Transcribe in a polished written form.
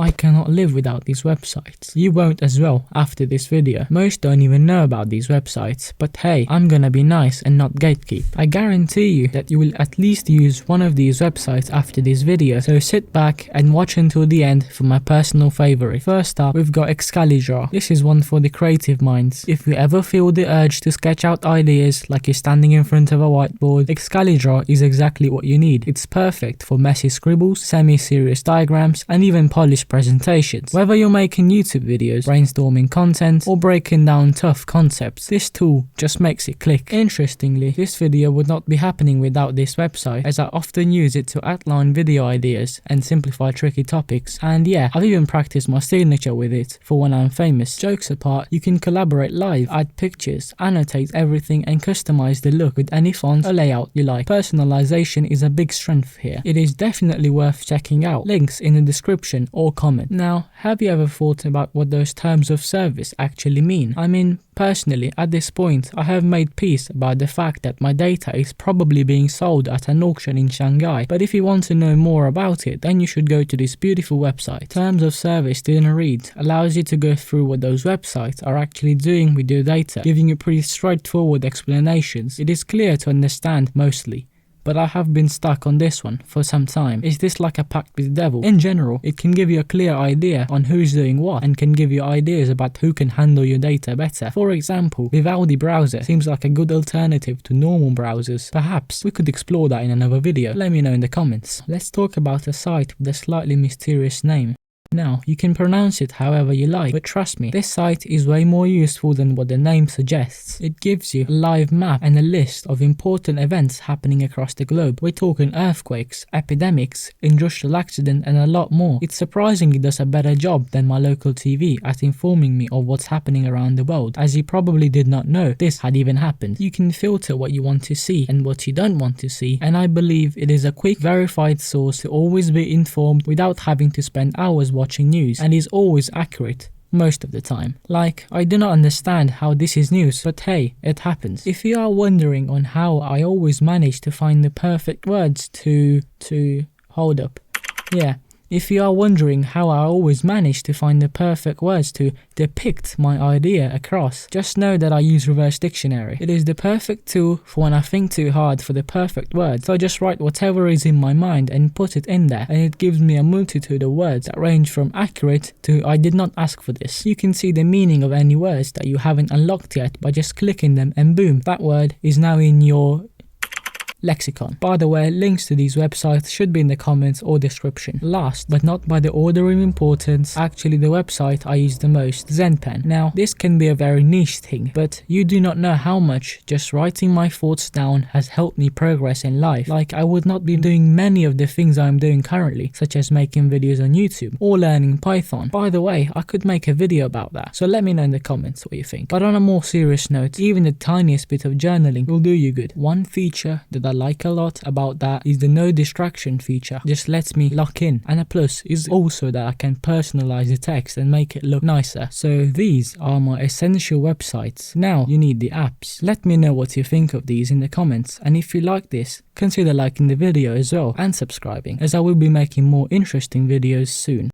I cannot live without these websites. You won't as well after this video. Most don't even know about these websites, but hey, I'm gonna be nice and not gatekeep. I guarantee you that you will at least use one of these websites after this video, so sit back and watch until the end for my personal favorite. First up, we've got Excalidraw. This is one for the creative minds. If you ever feel the urge to sketch out ideas like you're standing in front of a whiteboard, Excalidraw is exactly what you need. It's perfect for messy scribbles, semi-serious diagrams, and even polished presentations. Whether you're making YouTube videos, brainstorming content, or breaking down tough concepts, this tool just makes it click. Interestingly, this video would not be happening without this website, as I often use it to outline video ideas and simplify tricky topics. And yeah, I've even practiced my signature with it for when I'm famous. Jokes apart, you can collaborate live, add pictures, annotate everything, and customize the look with any font or layout you like. Personalization is a big strength here. It is definitely worth checking out. Links in the description or comment. Now, have you ever thought about what those terms of service actually mean? I mean, personally, at this point, I have made peace about the fact that my data is probably being sold at an auction in Shanghai, but if you want to know more about it, then you should go to this beautiful website. Terms of service didn't read allows you to go through what those websites are actually doing with your data, giving you pretty straightforward explanations. It is clear to understand mostly, but I have been stuck on this one for some time. Is this like a pact with the devil? In general, it can give you a clear idea on who's doing what and can give you ideas about who can handle your data better. For example, Vivaldi browser seems like a good alternative to normal browsers. Perhaps we could explore that in another video. Let me know in the comments. Let's talk about a site with a slightly mysterious name. Now, you can pronounce it however you like, but trust me, this site is way more useful than what the name suggests. It gives you a live map and a list of important events happening across the globe. We're talking earthquakes, epidemics, industrial accident, and a lot more. It surprisingly does a better job than my local TV at informing me of what's happening around the world, as you probably did not know this had even happened. You can filter what you want to see and what you don't want to see, and I believe it is a quick, verified source to always be informed without having to spend hours watching news, and is always accurate most of the time. Like, I do not understand how this is news, but hey, it happens. If you are wondering on how I always manage to find the perfect words to hold up. Yeah. If you are wondering how I always manage to find the perfect words to depict my idea across, just know that I use reverse dictionary. It is the perfect tool for when I think too hard for the perfect word. So I just write whatever is in my mind and put it in there, and it gives me a multitude of words that range from accurate to I did not ask for this. You can see the meaning of any words that you haven't unlocked yet by just clicking them, and boom, that word is now in your lexicon. By the way, links to these websites should be in the comments or description. Last, but not by the order of importance, actually the website I use the most, Zen Pen. Now, this can be a very niche thing, but you do not know how much just writing my thoughts down has helped me progress in life. Like, I would not be doing many of the things I'm doing currently, such as making videos on YouTube or learning Python. By the way, I could make a video about that, so let me know in the comments what you think. But on a more serious note, even the tiniest bit of journaling will do you good. One feature that I like a lot about that is the no distraction feature. Just lets me lock in, and a plus is also that I can personalize the text and make it look nicer. So these are my essential websites. Now you need the apps. Let me know what you think of these in the comments, and if you like this, consider liking the video as well and subscribing, as I will be making more interesting videos soon.